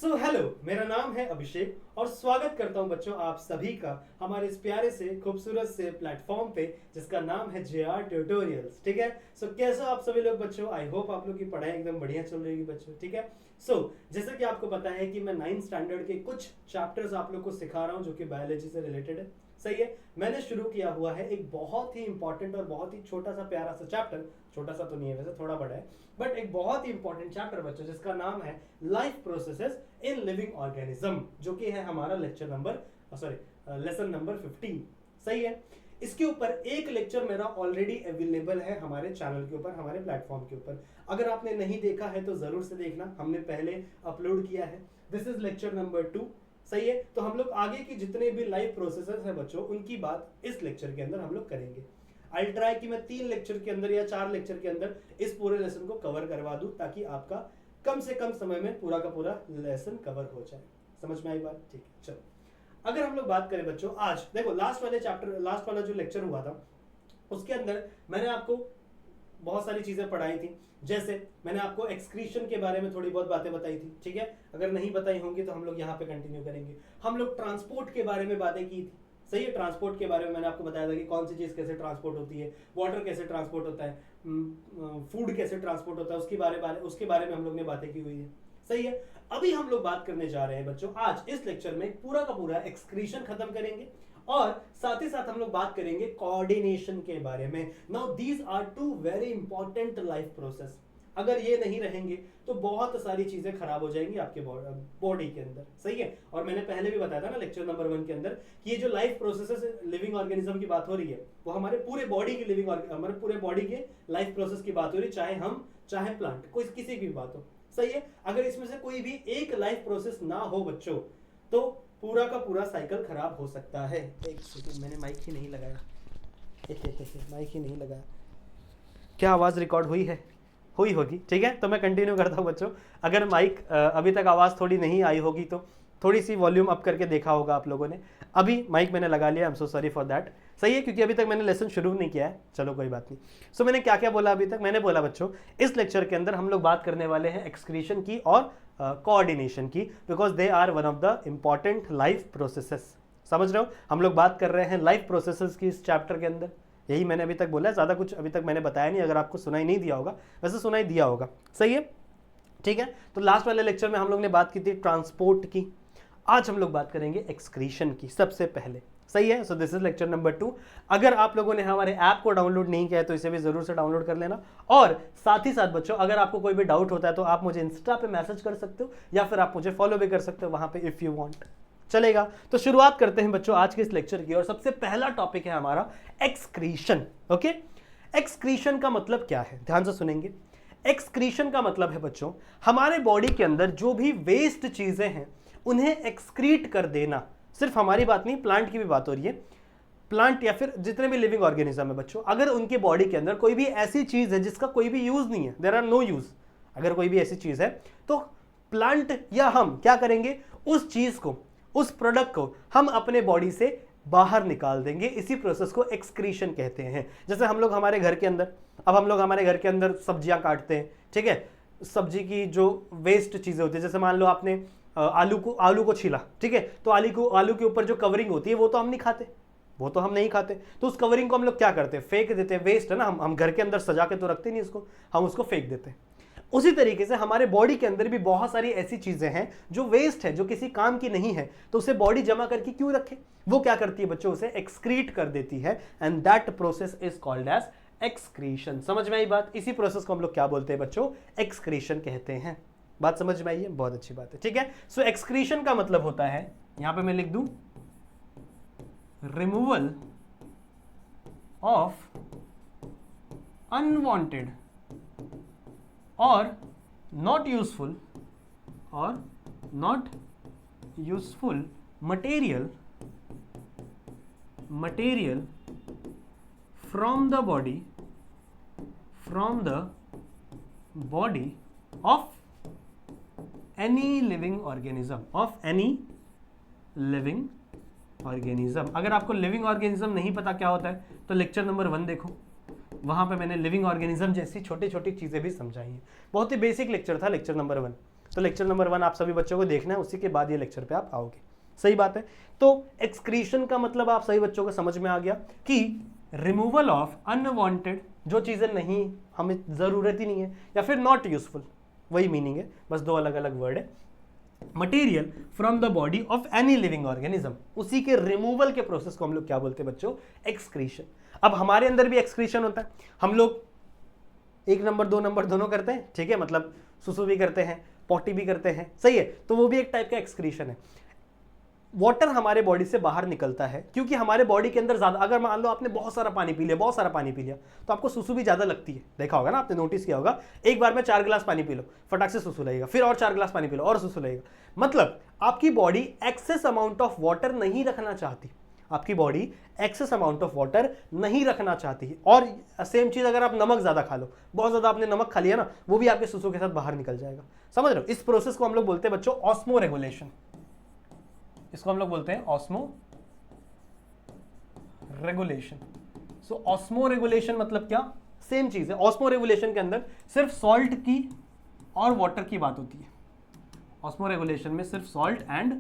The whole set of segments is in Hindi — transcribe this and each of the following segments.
सो हेलो, मेरा नाम है अभिषेक और स्वागत करता हूं बच्चों आप सभी का हमारे इस प्यारे से खूबसूरत से प्लेटफॉर्म पे जिसका नाम है JR ट्यूटोरियल्स। ठीक है। सो कैसे हो आप सभी लोग बच्चों? आई होप आप लोग की पढ़ाई एकदम बढ़िया चल रही है बच्चों। ठीक है। सो जैसा कि आपको पता है कि मैं 9th स्टैंडर्ड के कुछ चैप्टर्स आप लोग को सिखा रहा हूं जो कि बायोलॉजी से रिलेटेड है। सही है। मैंने शुरू किया हुआ है एक बहुत ही इंपॉर्टेंट और बहुत ही छोटा सा प्यारा सा चैप्टर, छोटा सा तो नहीं है वैसे, थोड़ा बड़ा है, बट एक बहुत ही इंपॉर्टेंट चैप्टर बच्चों जिसका नाम है life processes in living organism, जो कि है हमारा लेक्चर नंबर लेसन नंबर 15। सही है। इसके ऊपर एक लेक्चर मेरा ऑलरेडी अवेलेबल है हमारे चैनल के ऊपर, हमारे प्लेटफॉर्म के ऊपर। अगर आपने नहीं देखा है तो जरूर से देखना, हमने पहले अपलोड किया है। This is lecture number 2। सही है। तो हम लोग आगे की जितने भी लाइफ प्रोसेसेस हैं बच्चों, उनकी बात इस लेक्चर के अंदर हम लोग करेंगे। आई ट्राई कि मैं 3 लेक्चर के अंदर या 4 लेक्चर के अंदर इस पूरे लेसन को कवर करवा दूं, ताकि आपका कम से कम समय में पूरा का पूरा लेसन कवर हो जाए। समझ में आई बात? ठीक है। चलो, अगर हम लोग बात करें बच्चों, आज देखो लास्ट वाला जो लेक्चर हुआ था उसके अंदर मैंने आपको बहुत सारी चीजें पढ़ाई थी। जैसे मैंने आपको एक्सक्रीशन के बारे में थोड़ी बहुत बातें बताई थी। ठीक है। अगर नहीं बताई होंगी तो हम लोग यहाँ पे कंटिन्यू करेंगे। हम लोग ट्रांसपोर्ट के बारे में बातें की थी। सही है। ट्रांसपोर्ट के बारे में मैंने आपको बताया था कि कौन सी चीज कैसे ट्रांसपोर्ट होती है, वाटर कैसे ट्रांसपोर्ट होता है, फूड कैसे ट्रांसपोर्ट होता है, उसके बारे में हम लोग ने बातें की हुई है। सही है। अभी हम लोग बात करने जा रहे हैं बच्चों, आज इस लेक्चर में पूरा का पूरा एक्सक्रीशन खत्म करेंगे और साथ ही साथ हम लोग बात करेंगे कोऑर्डिनेशन के बारे में। Now these are 2 very important life process. अगर ये नहीं रहेंगे तो बहुत सारी चीजें खराब हो जाएंगी आपके बॉडी के अंदर। सही है। और मैंने पहले भी बताया था ना लेक्चर नंबर 1 के अंदर कि ये जो लाइफ प्रोसेसेस लिविंग ऑर्गेनिज्म की बात हो रही है वो हमारे पूरे बॉडी की हमारे पूरे बॉडी के लाइफ प्रोसेस की बात हो रही है, चाहे हम चाहे प्लांट, कोई किसी की भी बात हो। सही है। अगर इसमें से कोई भी एक लाइफ प्रोसेस ना हो बच्चों तो पूरा का पूरा साइकिल खराब हो सकता है। एक सेकंड, मैंने माइक ही नहीं लगाया माइक ही नहीं लगाया। क्या आवाज रिकॉर्ड हुई है? हुई होगी। ठीक है। तो मैं कंटिन्यू करता हूं बच्चों। अगर माइक अभी तक आवाज थोड़ी नहीं आई होगी तो थोड़ी सी वॉल्यूम अप करके देखा होगा आप लोगों ने। अभी माइक मैंने लगा लिया, I am so sorry for that. सही है, क्योंकि अभी तक मैंने लेसन शुरू नहीं किया है। चलो कोई बात नहीं। सो मैंने क्या क्या बोला अभी तक? मैंने बोला बच्चों इस लेक्चर के अंदर हम लोग बात करने वाले हैं एक्सक्रीशन की और कोऑर्डिनेशन की, because they are one of the important life processes. समझ रहे हो? हम लोग बात कर रहे हैं लाइफ प्रोसेसेस की इस चैप्टर के अंदर। यही मैंने अभी तक बोला है, ज्यादा कुछ अभी तक मैंने बताया नहीं। अगर आपको सुनाई नहीं दिया होगा, वैसे सुनाई दिया होगा। सही है। ठीक है। तो लास्ट वाले लेक्चर में हम लोग ने बात की थी ट्रांसपोर्ट की। आज हम लोग बात करेंगे एक्सक्रीशन की सबसे पहले। सही है। So this is lecture number 2। अगर आप लोगों ने हमारे ऐप को डाउनलोड नहीं किया है तो इसे भी जरूर से डाउनलोड कर लेना। और साथ ही साथ बच्चों, अगर आपको कोई भी डाउट होता है तो आप मुझे इंस्टा पे मैसेज कर सकते हो या फिर आप मुझे फॉलो भी कर सकते हो वहां पे, इफ यू वांट। चलेगा। तो शुरुआत करते हैं बच्चों आज के इस लेक्चर की, और सबसे पहला टॉपिक है हमारा एक्सक्रीशन। ओके। एक्सक्रीशन का मतलब क्या है? ध्यान से सुनेंगे। एक्सक्रीशन का मतलब है बच्चों हमारे बॉडी के अंदर जो भी वेस्ट चीजें हैं उन्हें एक्सक्रीट कर देना। सिर्फ हमारी बात नहीं, प्लांट की भी बात हो रही है। प्लांट या फिर जितने भी लिविंग ऑर्गेनिज्म है बच्चों, अगर उनके बॉडी के अंदर कोई भी ऐसी चीज है जिसका कोई भी यूज नहीं है, देयर आर नो यूज, अगर कोई भी ऐसी चीज है तो प्लांट या हम क्या करेंगे, उस चीज को, उस प्रोडक्ट को हम अपने बॉडी से बाहर निकाल देंगे। इसी प्रोसेस को एक्सक्रीशन कहते हैं। जैसे हम लोग हमारे घर के अंदर, अब हम लोग हमारे घर के अंदर सब्जियां काटते हैं। ठीक है। सब्जी की जो वेस्ट चीजें होती है, जैसे मान लो आपने आलू को छीला। ठीक है। तो आलू के ऊपर जो कवरिंग होती है वो तो हम नहीं खाते, वो तो हम नहीं खाते। तो उस कवरिंग को हम लोग क्या करते हैं? फेंक देते हैं। वेस्ट है ना, हम घर के अंदर सजा के तो रखते नहीं इसको, हम उसको फेंक देते हैं। उसी तरीके से हमारे बॉडी के अंदर भी बहुत सारी ऐसी चीजें हैं जो वेस्ट है, जो किसी काम की नहीं है, तो उसे बॉडी जमा करके क्यों रखे? वो क्या करती है बच्चों? उसे एक्सक्रीट कर देती है, and that process is called as excretion. समझ में आई बात? इसी प्रोसेस को हम लोग क्या बोलते हैं बच्चों? एक्सक्रीशन कहते हैं। बात समझ में आई है? बहुत अच्छी बात है। ठीक है। सो एक्सक्रीशन का मतलब होता है, यहां पे मैं लिख दूं, रिमूवल ऑफ अनवांटेड और not useful material from the body of any living organism. अगर आपको लिविंग ऑर्गेनिज्म नहीं पता क्या होता है तो लेक्चर नंबर 1 देखो, वहां पे मैंने लिविंग ऑर्गेनिज्म जैसी छोटी छोटी चीजें भी समझाई हैं। बहुत ही बेसिक लेक्चर था लेक्चर नंबर 1। तो लेक्चर नंबर 1 आप सभी बच्चों को देखना है, उसी के बाद ये लेक्चर पे आप आओगे। सही बात है। तो एक्सक्रीशन का मतलब आप सभी बच्चों को समझ में आ गया कि रिमूवल ऑफ अनवांटेड, जो चीजें नहीं हमें जरूरत ही नहीं है या फिर नॉट यूजफुल, वही मीनिंग है, बस दो अलग अलग वर्ड है। Material from the body of any living organism, उसी के रिमूवल के प्रोसेस को हम लोग क्या बोलते हैं बच्चों? एक्सक्रीशन। अब हमारे अंदर भी एक्सक्रीशन होता है, हम लोग 1 नंबर 2 नंबर दोनों करते हैं, ठीक है, मतलब सुसु भी करते हैं, पॉटी भी करते हैं, सही है, तो वो भी एक टाइप का एक्सक्रीशन है। वाटर हमारे बॉडी से बाहर निकलता है क्योंकि हमारे बॉडी के अंदर ज्यादा, अगर मान लो आपने बहुत सारा पानी पी लिया, बहुत सारा पानी पी लिया, तो आपको सुसु भी ज्यादा लगती है। देखा होगा ना, आपने नोटिस किया होगा, एक बार में 4 गिलास पानी पी लो, फटाक से सुसु लगेगा, फिर और 4 गिलास पानी पी लो और सुसु लगेगा। मतलब आपकी body excess amount of water नहीं रखना चाहती, आपकी body excess amount of water नहीं रखना चाहती है। और सेम चीज अगर आप नमक ज्यादा खा लो, बहुत ज्यादा आपने नमक खा लिया ना, वो भी आपके सुसु के साथ बाहर निकल जाएगा। समझ रहे हो? इस प्रोसेस को हम लोग बोलते हैं बच्चों ऑस्मो रेगुलेशन। इसको हम लोग बोलते हैं ऑस्मो रेगुलेशन। सो ऑस्मो रेगुलेशन मतलब क्या? सेम चीज है। ऑस्मो रेगुलेशन के अंदर सिर्फ सॉल्ट की और वाटर की बात होती है। ऑस्मो रेगुलेशन में सिर्फ सॉल्ट एंड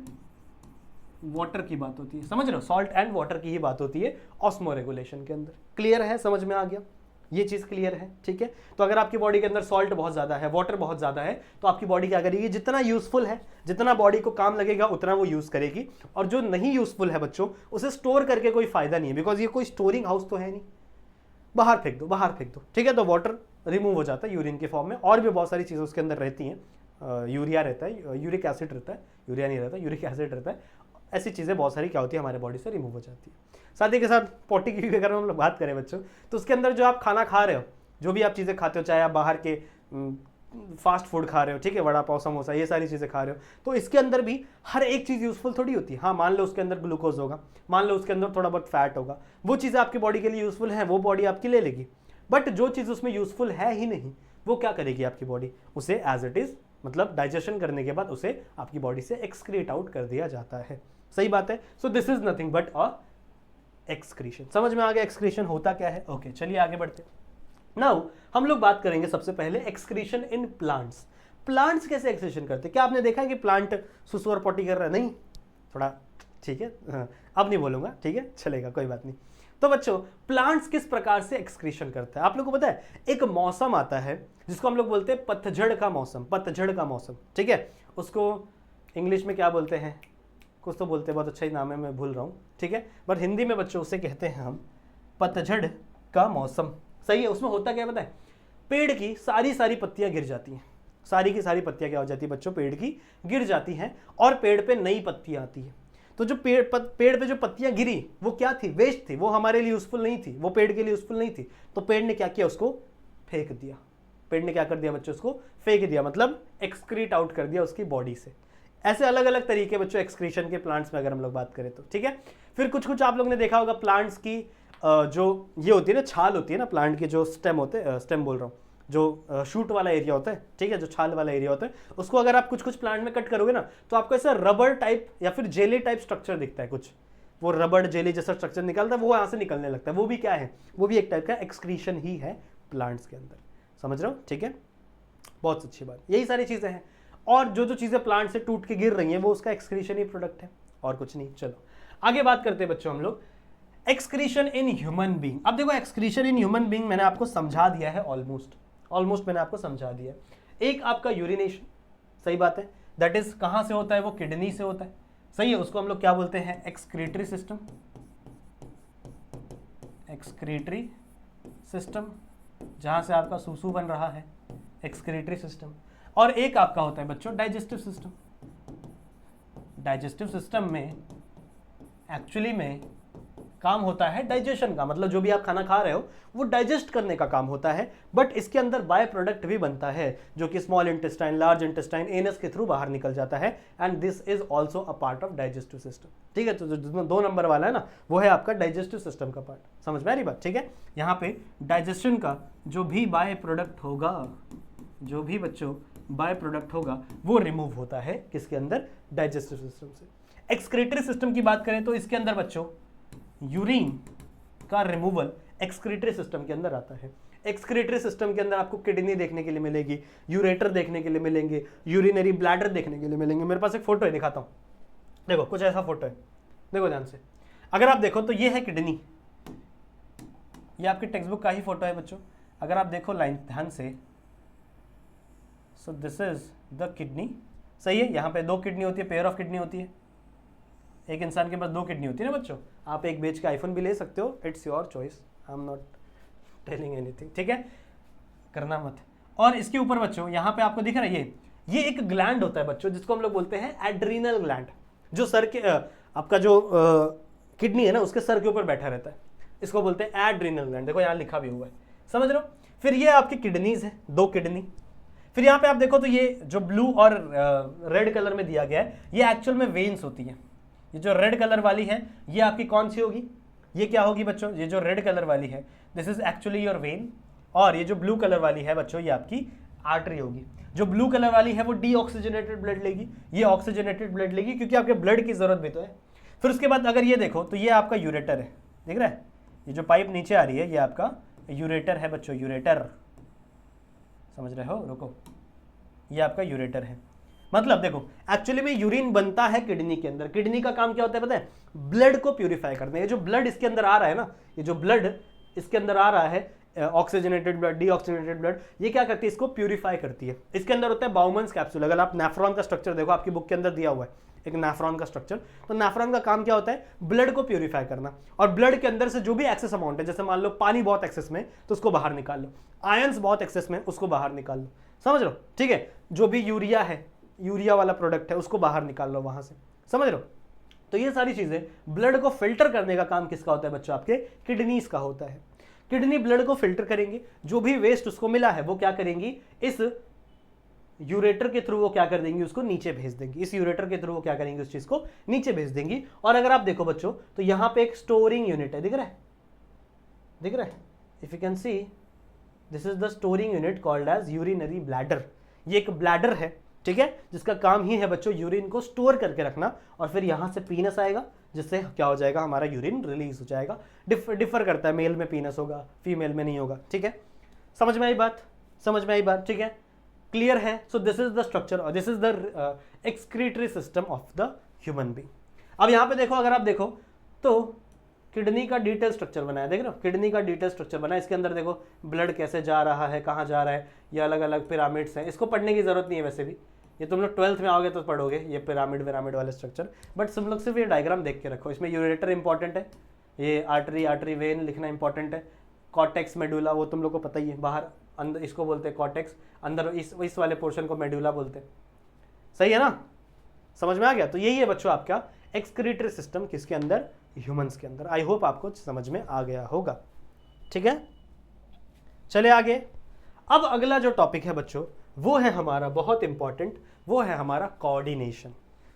वाटर की बात होती है। समझ रहे हो? सॉल्ट एंड वाटर की ही बात होती है ऑस्मो रेगुलेशन के अंदर। क्लियर है? समझ में आ गया? ये चीज क्लियर है, ठीक है। तो अगर आपकी बॉडी के अंदर सॉल्ट बहुत ज्यादा है, वाटर बहुत ज्यादा है, तो आपकी बॉडी क्या करेगी? जितना यूजफुल है, जितना बॉडी को काम लगेगा, उतना वो यूज करेगी। और जो नहीं यूजफुल है बच्चों, उसे स्टोर करके कोई फायदा नहीं है, बिकॉज ये कोई स्टोरिंग हाउस तो है नहीं। बाहर फेंक दो, बाहर फेंक दो, ठीक है। तो वाटर रिमूव हो जाता है यूरिन के फॉर्म में, और भी बहुत सारी चीजें उसके अंदर रहती हैं। यूरिया रहता है, यूरिक एसिड रहता है, यूरिया नहीं रहता, यूरिक एसिड रहता है। ऐसी चीजें बहुत सारी क्या होती है, हमारे बॉडी से रिमूव हो जाती है। साथ ही के साथ पॉटी की भी अगर हम लोग बात करें बच्चों, तो उसके अंदर जो आप खाना खा रहे हो, जो भी आप चीजें खाते हो, चाहे आप बाहर के फास्ट फूड खा रहे हो, ठीक है, वड़ा पाव समोसा, ये सारी चीजें खा रहे हो, तो इसके अंदर भी हर एक चीज यूजफुल थोड़ी होती है। हाँ, मान लो उसके अंदर ग्लूकोज होगा, मान लो उसके अंदर थोड़ा बहुत फैट होगा, वो चीजें आपकी बॉडी के लिए यूजफुल है, वो बॉडी आपकी ले लेगी। बट जो चीज उसमें यूजफुल है ही नहीं, वो क्या करेगी आपकी बॉडी? उसे एज इट इज, मतलब डाइजेशन करने के बाद उसे आपकी बॉडी से एक्सक्रीट आउट कर दिया जाता है। सही बात है। So this is nothing but a excretion. समझ में आ गया एक्सक्रीशन होता क्या है? ओके, चलिए आगे बढ़ते हैं। नाउ हम लोग बात करेंगे सबसे पहले एक्सक्रीशन इन प्लांट्स। प्लांट्स कैसे एक्सक्रीशन करते हैं? क्या आपने देखा है कि प्लांट सुसु और पॉटी कर रहा है? नहीं, थोड़ा ठीक है, अब नहीं बोलूंगा, ठीक है, चलेगा, कोई बात नहीं। तो बच्चों, प्लांट्स किस प्रकार से एक्सक्रीशन करते हैं? आप लोगों को पता है, एक मौसम आता है जिसको हम लोग बोलते हैं पतझड़ का मौसम। पतझड़ का मौसम, ठीक है, उसको इंग्लिश में क्या बोलते हैं? कुछ तो बोलते हैं, बहुत अच्छा ही नाम है, मैं भूल रहा हूँ, ठीक है, बट हिंदी में बच्चों उसे कहते हैं हम पतझड़ का मौसम। सही है। उसमें होता क्या पता है? पेड़ की सारी पत्तियां गिर जाती हैं। सारी की सारी पत्तियां क्या हो जाती है बच्चों? पेड़ की गिर जाती हैं, और पेड़ पे नई पत्तियां आती है। तो जो पेड़ पे जो पत्तियां गिरी, वो क्या थी? वेस्ट थी, वो हमारे लिए यूजफुल नहीं थी, वो पेड़ के लिए यूजफुल नहीं थी। तो पेड़ ने क्या किया? उसको फेंक दिया। पेड़ ने क्या कर दिया बच्चों? उसको फेंक दिया, मतलब एक्सक्रीट आउट कर दिया उसकी बॉडी से। ऐसे अलग अलग तरीके बच्चों एक्सक्रीशन के प्लांट्स में अगर हम लोग बात करें तो, ठीक है। फिर कुछ कुछ आप लोग ने देखा होगा, प्लांट्स की जो ये होती है ना, छाल होती है ना प्लांट के, जो स्टेम होते हैं, स्टेम बोल रहा हूँ, जो शूट वाला एरिया होता है, ठीक है, जो छाल वाला एरिया होता है, उसको अगर आप कुछ कुछ प्लांट में कट करोगे ना, तो आपको ऐसा रबर टाइप या फिर जेली टाइप स्ट्रक्चर दिखता है। कुछ वो रबर जेली जैसा स्ट्रक्चर निकलता है, वो यहाँ से निकलने लगता है। वो भी क्या है? वो भी एक टाइप का एक्सक्रीशन ही है प्लांट्स के अंदर। समझ रहे हो? ठीक है, बहुत अच्छी बात। यही सारी चीजें हैं, और जो जो चीजें प्लांट से टूट के गिर रही हैं, वो उसका एक्सक्रीशन ही प्रोडक्ट है, और कुछ नहीं। चलो आगे बात करते हैं बच्चों हम लोग एक्सक्रीशन इन ह्यूमन बीइंग। अब देखो, एक्सक्रीशन इन ह्यूमन बीइंग मैंने आपको समझा दिया है, ऑलमोस्ट मैंने आपको समझा दिया है। एक आपका यूरिनेशन, सही बात है, दैट इज कहां से होता है? वो किडनी से होता है। सही है। उसको हम लोग क्या बोलते हैं? Excretory system. एक्सक्रीटरी सिस्टम, जहां से आपका सूसू बन रहा है, एक्सक्रीटरी सिस्टम। और एक आपका होता है बच्चों डाइजेस्टिव सिस्टम। डाइजेस्टिव सिस्टम में एक्चुअली में काम होता है डाइजेशन का, मतलब जो भी आप खाना खा रहे हो वो डाइजेस्ट करने का काम होता है। बट इसके अंदर बाय प्रोडक्ट भी बनता है, जो कि small intestine, large intestine, anus के थ्रू बाहर निकल जाता है, and this is also a part of digestive system. ठीक है, तो जो 2 नंबर वाला है ना, वो है आपका डाइजेस्टिव सिस्टम का पार्ट। समझ में आ रही बात? ठीक है, यहाँ पे डाइजेशन का जो भी बाय प्रोडक्ट होगा, जो भी बच्चों बाय प्रोडक्ट होगा, वो रिमूव होता है किसके अंदर? डाइजेस्टिव सिस्टम से। एक्सक्रीटरी सिस्टम की बात करें तो इसके अंदर बच्चों यूरिन का रिमूवल एक्सक्रीटरी सिस्टम के अंदर आता है। एक्सक्रीटरी सिस्टम के अंदर आपको किडनी देखने के लिए मिलेगी, यूरेटर देखने के लिए मिलेंगे, यूरिनरी ब्लैडर देखने के लिए मिलेंगे। मेरे पास एक फोटो है, दिखाता हूँ। देखो कुछ ऐसा फोटो है, देखो ध्यान से। अगर आप देखो तो ये है किडनी, ये आपकी टेक्स्ट बुक का ही फोटो है बच्चों। अगर आप देखो लाइन ध्यान से, सो दिस इज द किडनी, सही है। यहाँ पे 2 किडनी होती है, पेयर ऑफ किडनी होती है। एक इंसान के पास 2 किडनी होती है ना बच्चों। आप एक बेच के आईफोन भी ले सकते हो, it's your choice, I am not telling anything, ठीक है, करना मत। और इसके ऊपर बच्चों यहाँ पे आपको दिख रहा है ये एक ग्लैंड होता है बच्चों, जिसको हम लोग बोलते हैं एड्रीनल ग्लैंड, जो सर के आपका जो किडनी है ना उसके सर के ऊपर बैठा रहता है, इसको बोलते हैं एड्रीनल ग्लैंड। देखो यहाँ लिखा भी हुआ है, समझ रहे हो। फिर ये आपकी किडनीज है, 2 किडनी। फिर यहाँ पे आप देखो तो ये जो ब्लू और रेड कलर में दिया गया है, ये एक्चुअल में वेन्स होती है। ये जो रेड कलर वाली है ये आपकी कौन सी होगी, ये क्या होगी बच्चों, ये जो रेड कलर वाली है this is actually your when. और ये जो ब्लू कलर वाली है बच्चों ये आपकी आर्टरी होगी। जो ब्लू कलर वाली है वो डीऑक्सीजनेटेड ब्लड लेगी, ये ऑक्सीजनेटेड ब्लड लेगी, क्योंकि आपके ब्लड की जरूरत भी तो है। फिर उसके बाद अगर ये देखो तो ये आपका यूरेटर है, दिख रहा है, ये जो पाइप नीचे आ रही है ये आपका यूरेटर है बच्चों, यूरेटर, समझ रहे हो, रुको, ये आपका यूरेटर है। मतलब देखो एक्चुअली में यूरिन बनता है किडनी के अंदर। किडनी का काम क्या होता है पता है, ब्लड को प्यूरिफाई करना। ये जो ब्लड इसके अंदर आ रहा है ना, ये जो ब्लड इसके अंदर आ रहा है, ऑक्सीजनेटेड ब्लड, डीऑक्सीजनेटेड ब्लड, ये क्या करती है, इसको प्यूरिफाई करती है। इसके अंदर होता है बाउमन्स कैप्सूल। अगर आप नेफ्रॉन का स्ट्रक्चर देखो, आपकी बुक के अंदर दिया हुआ है एक नेफ्रॉन का स्ट्रक्चर, तो नेफ्रॉन का काम क्या होता है, ब्लड को प्यूरिफाई करना। और ब्लड के अंदर से जो भी एक्सेस अमाउंट है, जैसे मान लो पानी बहुत एक्सेस में तो उसको बाहर निकाल लो, आयंस बहुत एक्सेस में उसको बाहर निकाल लो, समझ लो, ठीक है। जो भी यूरिया है, यूरिया वाला प्रोडक्ट है, उसको बाहर निकाल लो वहां से, समझ लो। तो ये सारी चीजें, ब्लड को फिल्टर करने का काम किसका होता है बच्चों, आपके किडनीज का होता है। किडनी ब्लड को फिल्टर करेंगे, जो भी वेस्ट उसको मिला है वो क्या करेंगी, इस यूरेटर के थ्रू वो क्या कर देंगी, उसको नीचे भेज देंगी। इस यूरेटर के थ्रू वो क्या करेंगे, उस चीज को नीचे भेज देंगी। और अगर आप देखो बच्चों तो यहां पे एक स्टोरिंग यूनिट है, दिख रहा है, दिख रहा है, if you can see this is the storing unit called as urinary bladder. ये एक ब्लैडर है, ठीक है, जिसका काम ही है बच्चों यूरिन को स्टोर करके रखना। और फिर यहां से पीनस आएगा, जिससे क्या हो जाएगा, हमारा यूरिन रिलीज हो जाएगा। डिफर करता है, मेल में पीनस होगा, फीमेल में नहीं होगा, ठीक है। समझ में आई बात, समझ में आई बात, ठीक है, क्लियर है। So this is the structure और this is the excretory system of the human being. अब यहां पे देखो, अगर आप देखो तो किडनी का डिटेल स्ट्रक्चर बनाया, देख रहे हो, किडनी का डिटेल स्ट्रक्चर बना। इसके अंदर देखो ब्लड कैसे जा रहा है, कहाँ जा रहा है, ये अलग अलग पिरामिड्स हैं। इसको पढ़ने की जरूरत नहीं है वैसे भी, ये तुम लोग 12th में आओगे तो पढ़ोगे ये पिरामिड वाले स्ट्रक्चर। बट तुम लोग सिर्फ ये डायग्राम देख के रखो। इसमें यूरेटर इंपॉर्टेंट है, ये आर्टरी वेन लिखना इंपॉर्टेंट है, कॉर्टेक्स मेडुला वो तुम लोग को पता ही है, बाहर अंदर इसको बोलते हैं कॉर्टेक्स, अंदर इस वाले पोर्शन को मेडुला बोलते हैं, सही है ना, समझ में आ गया। तो यही है बच्चों आपका एक्सक्रीटरी सिस्टम किसके अंदर, ह्यूमंस के अंदर। आई होप आपको समझ में आ गया होगा, ठीक है। चले आगे। अब अगला जो टॉपिक है बच्चों वो है हमारा बहुत इंपॉर्टेंट, वो है हमारा कोऑर्डिनेशन।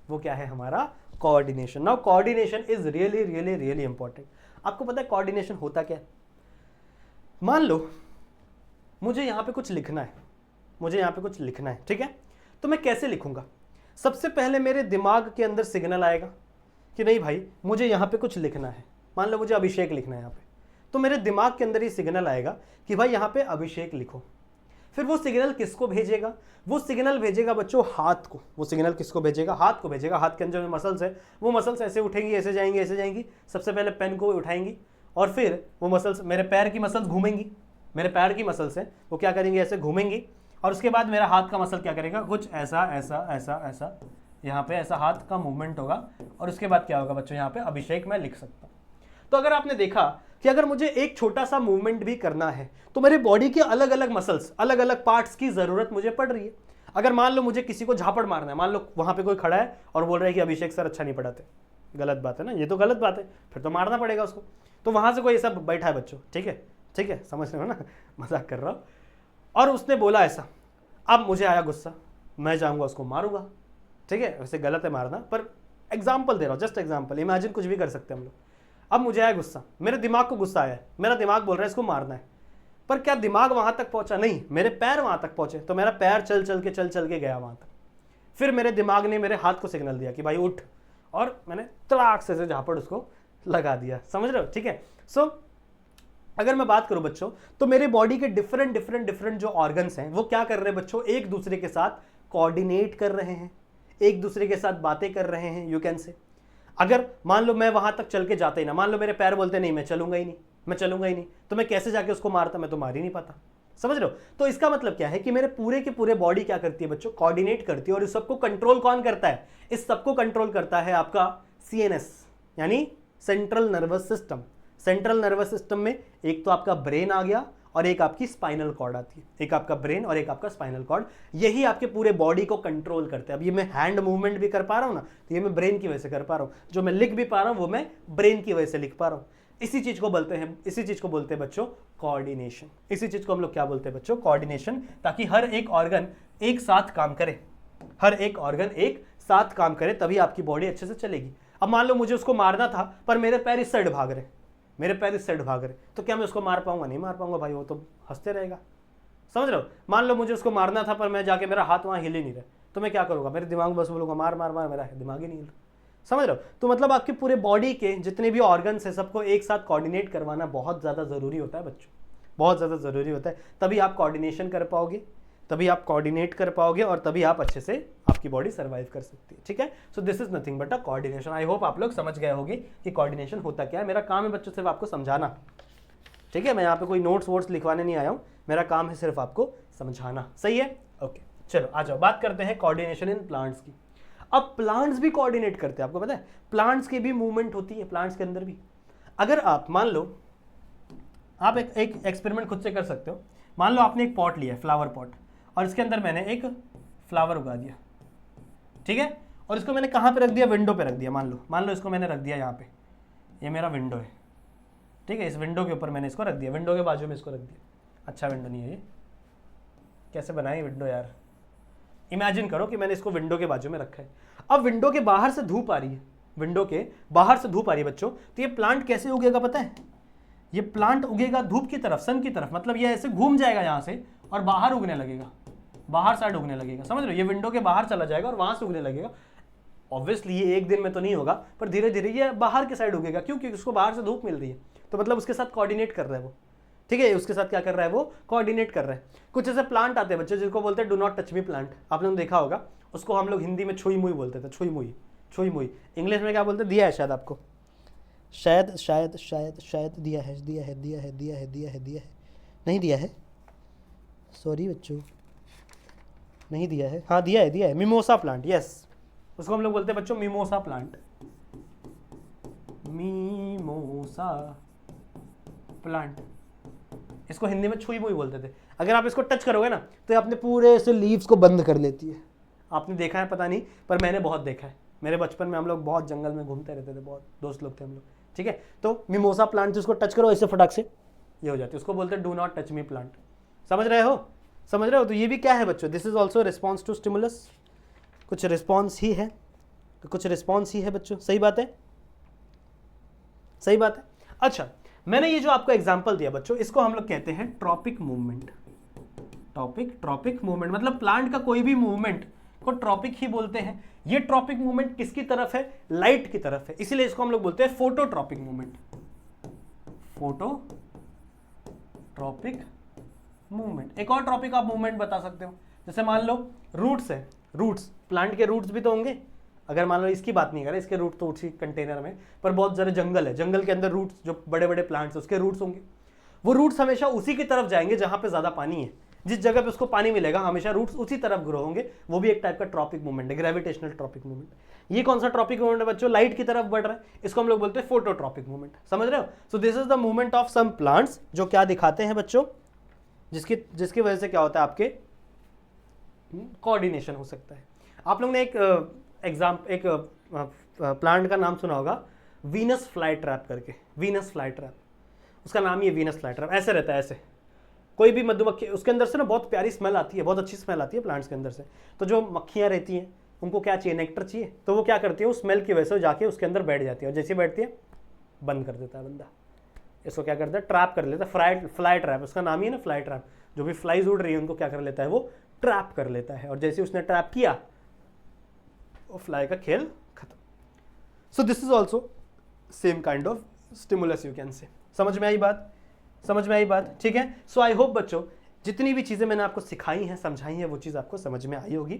वो क्या है, हमारा coordination. Now coordination is really really really important. आपको पता है कोऑर्डिनेशन होता क्या है। मान लो मुझे यहां पे कुछ लिखना है, मुझे यहां पे कुछ लिखना है, ठीक है, तो मैं कैसे लिखूंगा। सबसे पहले मेरे दिमाग के अंदर सिग्नल आएगा कि नहीं भाई मुझे यहाँ पे कुछ लिखना है। मान लो मुझे अभिषेक लिखना है यहाँ पे, तो मेरे दिमाग के अंदर ही सिग्नल आएगा कि भाई यहाँ पे अभिषेक लिखो। फिर वो सिग्नल किसको भेजेगा, वो सिग्नल भेजेगा बच्चों हाथ को। वो सिग्नल किसको भेजेगा, हाथ को भेजेगा। हाथ के अंदर जो मसल्स है वो मसल्स ऐसे उठेंगी, ऐसे जाएंगी, ऐसे जाएंगी। सबसे पहले पेन को उठाएंगी और फिर वो मसल्स, मेरे पैर की मसल्स घूमेंगी, मेरे पैर की मसल्स है वो क्या करेंगी, ऐसे घूमेंगी। और उसके बाद मेरा हाथ का मसल क्या करेगा, कुछ ऐसा ऐसा ऐसा ऐसा, यहाँ पे ऐसा हाथ का मूवमेंट होगा। और उसके बाद क्या होगा बच्चों, यहाँ पे अभिषेक मैं लिख सकता हूँ। तो अगर आपने देखा कि अगर मुझे एक छोटा सा मूवमेंट भी करना है तो मेरे बॉडी के अलग अलग मसल्स, अलग अलग पार्ट्स की जरूरत मुझे पड़ रही है। अगर मान लो मुझे किसी को झापड़ मारना है, मान लो वहां पे कोई खड़ा है और बोल रहा है कि अभिषेक सर अच्छा नहीं पढ़ाते, गलत बात है ना, ये तो गलत बात है, फिर तो मारना पड़ेगा उसको। तो वहां से कोई ऐसा बैठा है बच्चों, ठीक है, ठीक है, समझ रहे हो ना, मजाक कर रहा हूं। और उसने बोला ऐसा, अब मुझे आया गुस्सा, मैं जाऊंगा उसको मारूंगा, ठीक है। वैसे गलत है मारना, पर एग्जाम्पल दे रहा हूं, जस्ट एग्जाम्पल, इमेजिन कुछ भी कर सकते हैं हम लोग। अब मुझे आया गुस्सा, मेरे दिमाग को गुस्सा आया, मेरा दिमाग बोल रहा है इसको मारना है, पर क्या दिमाग वहां तक पहुंचा, नहीं, मेरे पैर वहां तक पहुंचे। तो मेरा पैर चल चल के गया वहां तक। फिर मेरे दिमाग ने मेरे हाथ को सिग्नल दिया कि भाई उठ, और मैंने तड़ाक से झापड़ उसको लगा दिया, समझ रहे हो, ठीक है। सो अगर मैं बात करूं बच्चों, तो मेरे बॉडी के डिफरेंट जो ऑर्गन्स हैं वो क्या कर रहे हैं बच्चों, एक दूसरे के साथ कोऑर्डिनेट कर रहे हैं, एक दूसरे के साथ बातें कर रहे हैं, यू कैन से। अगर मान लो मैं वहां तक चल के जाता ही ना, मान लो मेरे पैर बोलते नहीं मैं चलूंगा ही नहीं, मैं चलूंगा ही नहीं, तो मैं कैसे जाके उसको मारता, मैं तो मार ही नहीं पाता। समझ रहे हो? तो इसका मतलब क्या है कि मेरे पूरे के पूरे बॉडी क्या करती है बच्चों, कोऑर्डिनेट करती है। और इस सबको कंट्रोल कौन करता है? इस सबको कंट्रोल करता है आपका सीएनएस, यानी central nervous system. Central nervous system में एक तो आपका ब्रेन आ गया और एक आपकी स्पाइनल कॉर्ड आती है, एक आपका ब्रेन और एक आपका स्पाइनल कॉर्ड, यही आपके पूरे बॉडी को कंट्रोल करते हैं। अब ये मैं हैंड मूवमेंट भी कर पा रहा हूं ना, तो ये मैं ब्रेन की वजह से कर पा रहा हूं, जो मैं लिख भी पा रहा हूं वो मैं ब्रेन की वजह से लिख पा रहा हूं। इसी चीज को बोलते हैं बच्चों कोऑर्डिनेशन। इसी चीज को हम लोग क्या बोलते हैं बच्चों, कोऑर्डिनेशन, ताकि हर एक ऑर्गन एक साथ काम करे, हर एक ऑर्गन एक साथ काम करे, तभी आपकी बॉडी अच्छे से चलेगी। अब मान लो मुझे उसको मारना था पर मेरे पैर इस साइड भाग रहे, मेरे पैर इस साइड भाग रहे, तो क्या मैं उसको मार पाऊंगा? नहीं मार पाऊंगा भाई, वो तो हंसते रहेगा। समझ रहे हो? मान लो मुझे उसको मारना था पर मैं जाके मेरा हाथ वहां हिल ही नहीं रहा, तो मैं क्या करूंगा? मेरे दिमाग में बस बोलूंगा मार मार मार, मेरा दिमाग ही नहीं हिल रहा। समझ रहे हो? तो मतलब आपके पूरे बॉडी के जितने भी ऑर्गन्स हैं सबको एक साथ कोऑर्डिनेट करवाना बहुत ज़्यादा ज़रूरी होता है बच्चों, बहुत ज़्यादा ज़रूरी होता है। तभी आप कोऑर्डिनेशन कर पाओगे, तभी आप कोऑर्डिनेट कर पाओगे और तभी आप अच्छे से आपकी बॉडी सर्वाइव कर सकती है। ठीक है? So this is nothing but a coordination. I hope आप लोग समझ गए होंगे कि कोऑर्डिनेशन होता क्या है। मेरा काम है बच्चों सिर्फ आपको समझाना। ठीक है? मैं यहाँ पे कोई नोट्स वोट्स लिखवाने नहीं आया हूँ, मेरा काम है सिर्फ आपको समझाना। सही है? ओके, चलो आ जाओ, बात करते हैं कोऑर्डिनेशन इन प्लांट्स की। अब प्लांट्स भी कोऑर्डिनेट करते हैं, आपको पता है प्लांट्स की भी मूवमेंट होती है, प्लांट्स के अंदर भी। अगर आप मान लो, आप एक एक्सपेरिमेंट खुद से कर सकते हो। मान लो आपने एक पॉट लिया, फ्लावर पॉट, और इसके अंदर मैंने एक फ्लावर उगा दिया, ठीक है? और इसको मैंने कहाँ पे रख दिया? विंडो पे रख दिया। मान लो इसको मैंने रख दिया यहाँ पे, ये मेरा विंडो है, ठीक है? इस विंडो के ऊपर मैंने इसको रख दिया, विंडो के बाजू में इसको रख दिया। अच्छा विंडो नहीं है ये, कैसे बनाई विंडो यार? इमेजिन करो कि मैंने इसको विंडो के बाजू में रखा है। अब विंडो के बाहर से धूप आ रही है, विंडो के बाहर से धूप आ रही है बच्चों, तो ये प्लांट कैसे उगेगा पता है? ये प्लांट उगेगा धूप की तरफ, सन की तरफ, मतलब ये ऐसे घूम जाएगा यहाँ से और बाहर उगने लगेगा, बाहर साइड उगने लगेगा। समझ रहे हो? ये विंडो के बाहर चला जाएगा और वहां से उगने लगेगा। ऑब्वियसली ये एक दिन में तो नहीं होगा, पर धीरे धीरे ये बाहर की साइड उगेगा। क्यों? क्योंकि उसको बाहर से धूप मिल रही है, तो मतलब उसके साथ कोऑर्डिनेट कर रहा है वो। ठीक है? उसके साथ क्या कर रहा है वो? कोऑर्डिनेट कर रहा है। कुछ ऐसे प्लांट आते हैं बच्चे जिसको बोलते हैं do not touch me plant. आप लोगों ने देखा होगा, उसको हम लोग हिंदी में छुई मुई बोलते थे, छुई मुई, छुई मुई। इंग्लिश में क्या बोलते हैं? दिया है शायद आपको, शायद शायद शायद शायद दिया है, दिया है, दिया है, दिया है, दिया है, दिया है, नहीं दिया है, सॉरी बच्चों, नहीं दिया है, हाँ दिया है, दिया है। मिमोसा प्लांट, यस, उसको हम लोग बोलते हैं बच्चों मिमोसा प्लांट, मिमोसा प्लांट। इसको हिंदी में छुई मुई बोलते थे। अगर आप इसको टच करोगे ना तो ये अपने पूरे से लीव्स को बंद कर लेती है। आपने देखा है पता नहीं, पर मैंने बहुत देखा है। मेरे बचपन में हम लोग बहुत जंगल में घूमते रहते थे, बहुत दोस्त लोग थे हम लोग। ठीक है? तो मिमोसा प्लांट जिसको टच करो ऐसे फटाक से ये हो जाती है, उसको बोलते हैं do not touch me plant. समझ रहे हो? समझ रहे हो? तो ये भी क्या है बच्चों? This is also response to stimulus. कुछ रिस्पॉन्स ही है, तो कुछ रिस्पॉन्स ही है बच्चों। सही बात है, सही बात है। अच्छा, मैंने ये जो आपको एग्जांपल दिया बच्चों, इसको हम लोग कहते हैं ट्रॉपिक मूवमेंट। ट्रॉपिक मूवमेंट मतलब प्लांट का कोई भी मूवमेंट को ट्रॉपिक ही बोलते हैं। ये ट्रॉपिक मूवमेंट किसकी तरफ है? लाइट की तरफ है, इसीलिए इसको हम लोग बोलते हैं फोटोट्रॉपिक मूवमेंट। Phototropic movement. एक और ट्रॉपिक आप मूवमेंट बता सकते हो, जैसे मान लो रूट्स है, रूट्स, प्लांट के रूट्स भी तो होंगे। अगर मान लो इसकी बात नहीं करें, इसके रूट तो उसी कंटेनर में, पर बहुत सारे जंगल है, जंगल के अंदर रूट्स, जो बड़े बड़े प्लांट्स है उसके रूट्स होंगे। वो रूट्स हमेशा उसी की तरफ जाएंगे जहां पे ज्यादा पानी है, जिस जगह पे उसको पानी मिलेगा हमेशा रूट्स उसी तरफ ग्रो होंगे। वो भी एक टाइप का ट्रॉपिक मूवमेंट है, ग्रेविटेशनल ट्रॉपिक मूवमेंट। ये कौन सा ट्रॉपिक मूवमेंट है बच्चों? लाइट की तरफ बढ़ रहा है, इसको हम लोग बोलते हैं फोटोट्रॉपिक मूवमेंट। समझ रहे हो? So this is the movement of some plants, जो क्या दिखाते हैं बच्चों, जिसकी वजह से क्या होता है, आपके कोऑर्डिनेशन हो सकता है। आप लोग ने एक प्लांट का नाम सुना होगा, वीनस फ्लाई ट्रैप करके। वीनस फ्लाई ट्रैप, उसका नाम ही है वीनस फ्लाई ट्रैप। ऐसे रहता है, ऐसे कोई भी मधुमक्खी, उसके अंदर से ना बहुत प्यारी स्मेल आती है, बहुत अच्छी स्मेल आती है प्लांट्स के अंदर से। तो जो मक्खियाँ रहती हैं उनको क्या चाहिए? नेक्टर चाहिए। तो वो क्या करती है? उस स्मेल की वजह से जाके उसके अंदर बैठ जाती है, और जैसे बैठती है बंद कर देता है बंदा। इसको क्या करता है? ट्रैप कर लेता है। फ्लाई ट्रैप, उसका नाम ही है ना फ्लाई ट्रैप। जो भी फ्लाइज उड़ रही है उनको क्या कर लेता है? वो ट्रैप कर लेता है, और जैसे उसने ट्रैप किया वो फ्लाई का खेल खत्म। सो this is also same kind of stimulus, you can say. समझ में आई बात? समझ में आई बात? ठीक है, सो आई होप बच्चों जितनी भी चीजें मैंने आपको सिखाई हैं, समझाई हैं, वो चीज आपको समझ में आई होगी।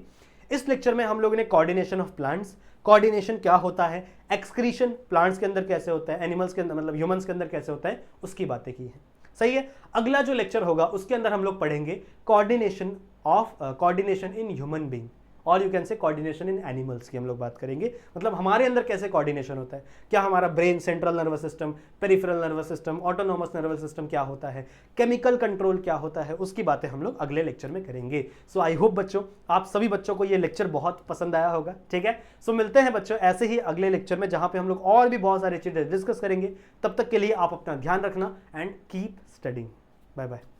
इस लेक्चर में हम लोगों ने कोऑर्डिनेशन ऑफ प्लांट्स, कोऑर्डिनेशन क्या होता है, एक्सक्रीशन प्लांट्स के अंदर कैसे होता है, एनिमल्स के अंदर मतलब ह्यूमंस के अंदर कैसे होता है, उसकी बातें की हैं। सही है। अगला जो लेक्चर होगा उसके अंदर हम लोग पढ़ेंगे कोऑर्डिनेशन इन ह्यूमन बीइंग, और you can say coordination in animals की हम लोग बात करेंगे। मतलब हमारे अंदर कैसे कोऑर्डिनेशन होता है, क्या हमारा brain, central nervous system, peripheral nervous system, autonomous nervous system क्या होता है, केमिकल कंट्रोल क्या होता है, उसकी बातें हम लोग अगले लेक्चर में करेंगे। सो आई होप बच्चों आप सभी बच्चों को ये लेक्चर बहुत पसंद आया होगा। ठीक है, सो मिलते हैं बच्चों ऐसे ही अगले लेक्चर में, जहां पे हम लोग और भी बहुत सारी चीजें डिस्कस करेंगे। तब तक के लिए आप अपना ध्यान रखना and keep studying. Bye bye.